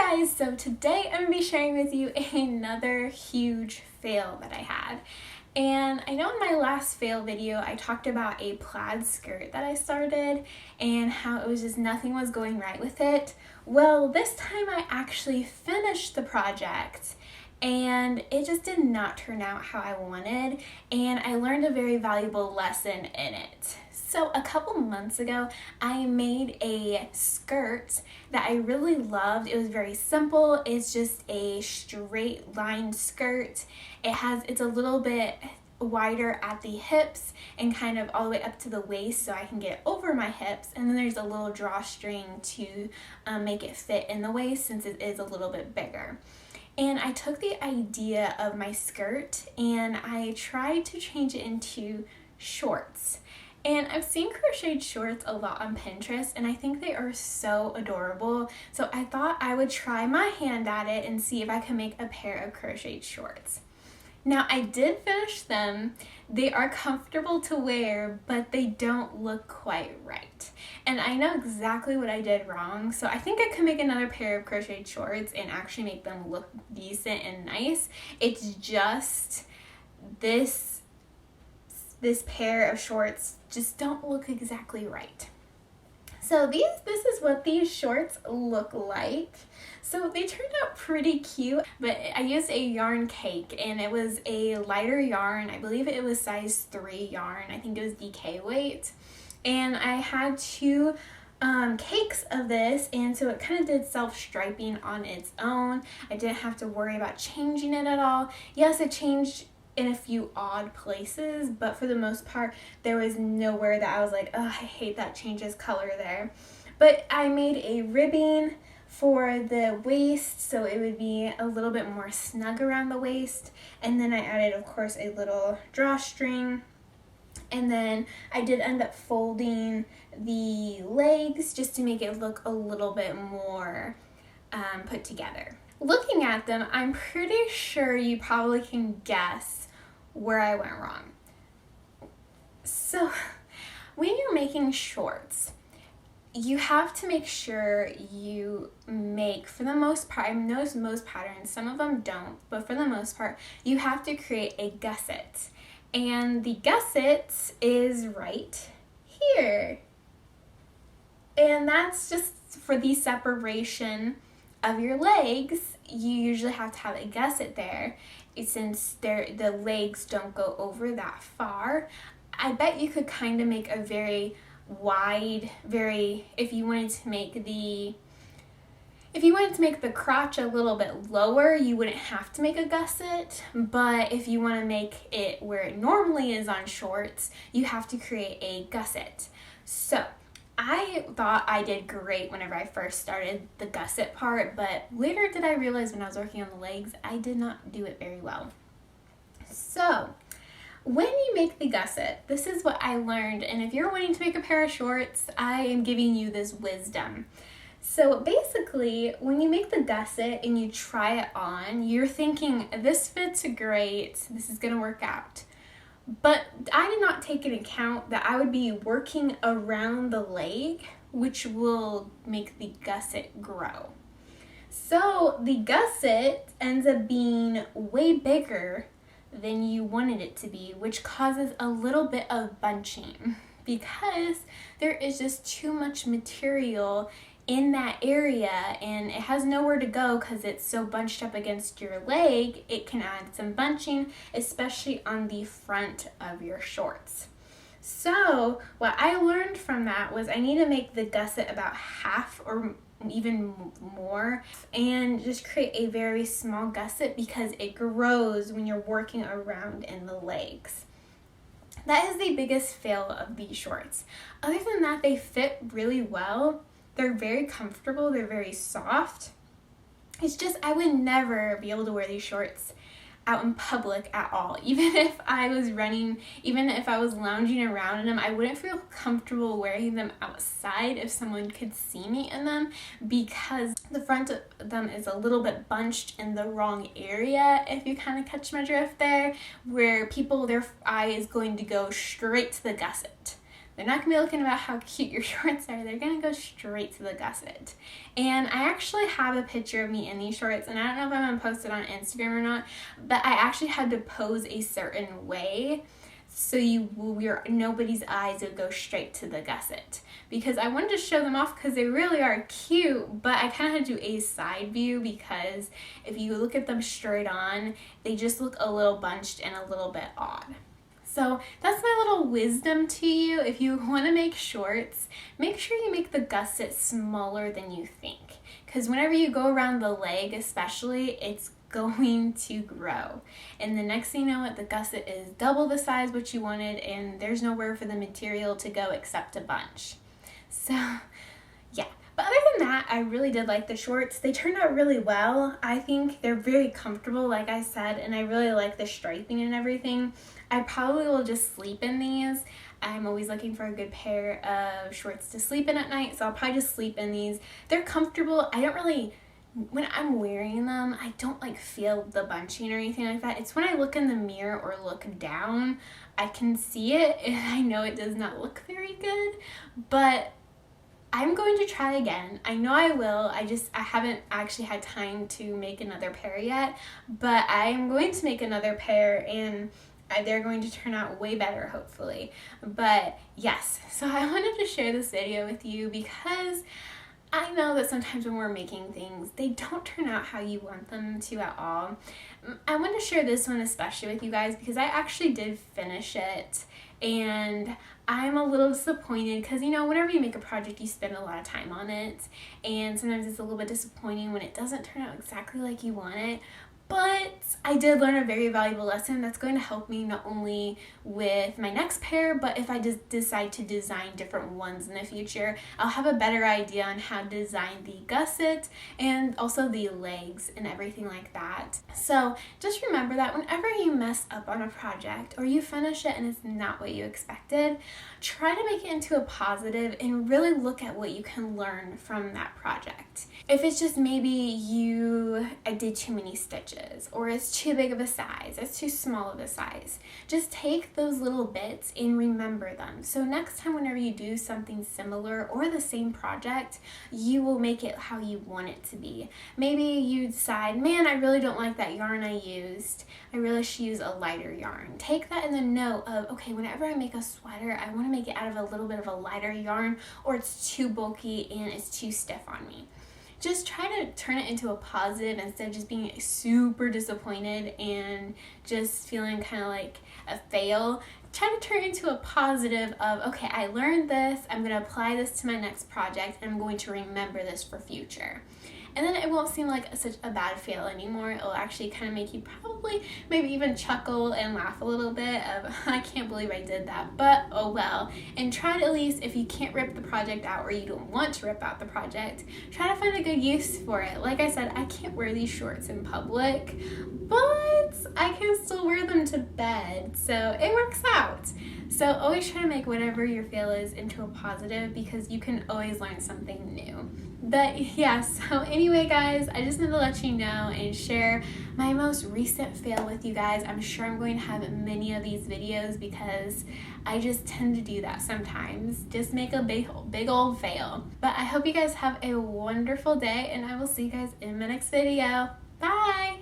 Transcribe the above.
Hey guys, so today I'm going to be sharing with you another huge fail that I had. And I know in my last fail video I talked about a plaid skirt that I started and how it was just nothing was going right with it. Well, this time I actually finished the project and it just did not turn out how I wanted, and I learned a very valuable lesson in it. So a couple months ago, I made a skirt that I really loved. It was very simple. It's just a straight line skirt. It's a little bit wider at the hips and kind of all the way up to the waist so I can get it over my hips, and then there's a little drawstring to make it fit in the waist since it is a little bit bigger. And I took the idea of my skirt and I tried to change it into shorts. And I've seen crocheted shorts a lot on Pinterest and I think they are so adorable. So I thought I would try my hand at it and see if I can make a pair of crocheted shorts. Now I did finish them. They are comfortable to wear, but they don't look quite right. And I know exactly what I did wrong, so I think I could make another pair of crocheted shorts and actually make them look decent and nice. It's just this pair of shorts just don't look exactly right. So this is what these shorts look like. So they turned out pretty cute, but I used a yarn cake and it was a lighter yarn. I believe it was size 3 yarn. I think it was DK weight. And I had two cakes of this, and so it kind of did self-striping on its own. I didn't have to worry about changing it at all. Yes, it changed in a few odd places, but for the most part there was nowhere that I was like, oh, I hate that changes color there. But I made a ribbing for the waist so it would be a little bit more snug around the waist, and then I added, of course, a little drawstring, and then I did end up folding the legs just to make it look a little bit more put together. Looking at them, I'm pretty sure you probably can guess where I went wrong. So when you're making shorts, you have to make sure you make, for the most part, I know most patterns, some of them don't, but for the most part, you have to create a gusset. And the gusset is right here. And that's just for the separation of your legs. You usually have to have a gusset there since the legs don't go over that far. I bet you could kind of make a very wide, if you wanted to make the crotch a little bit lower, you wouldn't have to make a gusset, but if you want to make it where it normally is on shorts, you have to create a gusset. So I thought I did great whenever I first started the gusset part, but later did I realize when I was working on the legs, I did not do it very well. So when you make the gusset, this is what I learned, and if you're wanting to make a pair of shorts, I am giving you this wisdom. So basically, when you make the gusset and you try it on, you're thinking, this fits great, this is gonna work out. But I did not take into account that I would be working around the leg, which will make the gusset grow. So the gusset ends up being way bigger than you wanted it to be, which causes a little bit of bunching because there is just too much material in that area and it has nowhere to go because it's so bunched up against your leg. It can add some bunching, especially on the front of your shorts. So what I learned from that was I need to make the gusset about half or even more and just create a very small gusset because it grows when you're working around in the legs. That is the biggest fail of these shorts. Other than that, they fit really well. They're very comfortable, they're very soft. It's just I would never be able to wear these shorts out in public at all. Even if I was lounging around in them, I wouldn't feel comfortable wearing them outside if someone could see me in them because the front of them is a little bit bunched in the wrong area, if you kind of catch my drift there, where their eye is going to go straight to the gusset. They're not gonna be looking about how cute your shorts are. They're gonna go straight to the gusset. And I actually have a picture of me in these shorts, and I don't know if I'm gonna post it on Instagram or not, but I actually had to pose a certain way so nobody's eyes would go straight to the gusset, because I wanted to show them off because they really are cute, but I kind of had to do a side view because if you look at them straight on, they just look a little bunched and a little bit odd. So that's my little wisdom to you. If you want to make shorts, make sure you make the gusset smaller than you think, because whenever you go around the leg especially, it's going to grow, and the next thing you know it, the gusset is double the size what you wanted, and there's nowhere for the material to go except a bunch. So yeah, but other than that, I really did like the shorts. They turned out really well. I think they're very comfortable, like I said, and I really like the striping and everything. I probably will just sleep in these. I'm always looking for a good pair of shorts to sleep in at night, so I'll probably just sleep in these. They're comfortable. When I'm wearing them, I don't like feel the bunching or anything like that. It's when I look in the mirror or look down, I can see it, and I know it does not look very good, but I'm going to try again. I know I will. I haven't actually had time to make another pair yet, but I'm going to make another pair, and they're going to turn out way better, hopefully. But yes, so I wanted to share this video with you because I know that sometimes when we're making things, they don't turn out how you want them to at all. I want to share this one especially with you guys because I actually did finish it, and I'm a little disappointed because, whenever you make a project, you spend a lot of time on it, and sometimes it's a little bit disappointing when it doesn't turn out exactly like you want it. But I did learn a very valuable lesson that's going to help me not only with my next pair, but if I just decide to design different ones in the future, I'll have a better idea on how to design the gusset and also the legs and everything like that. So just remember that whenever you mess up on a project or you finish it and it's not what you expected, try to make it into a positive and really look at what you can learn from that project. If it's just maybe I did too many stitches, or it's too big of a size, it's too small of a size, just take those little bits and remember them. So next time whenever you do something similar or the same project, you will make it how you want it to be. Maybe you decide, man, I really don't like that yarn I used. I really should use a lighter yarn. Take that in the note of, okay, whenever I make a sweater, I want to make it out of a little bit of a lighter yarn, or it's too bulky and it's too stiff on me. Just try to turn it into a positive instead of just being super disappointed and just feeling kind of like a fail. Try to turn it into a positive of, okay, I learned this, I'm going to apply this to my next project, and I'm going to remember this for future. And then it won't seem like such a bad fail anymore. It'll actually kind of make you probably maybe even chuckle and laugh a little bit of, I can't believe I did that, but oh well. And try to, at least, if you can't rip the project out or you don't want to rip out the project, try to find a good use for it. Like I said, I can't wear these shorts in public, but I can still wear them to bed, so it works out. So always try to make whatever your fail is into a positive, because you can always learn something new. But yeah, so anyway guys, I just wanted to let you know and share my most recent fail with you guys. I'm sure I'm going to have many of these videos because I just tend to do that sometimes. Just make a big old fail. But I hope you guys have a wonderful day, and I will see you guys in my next video. Bye!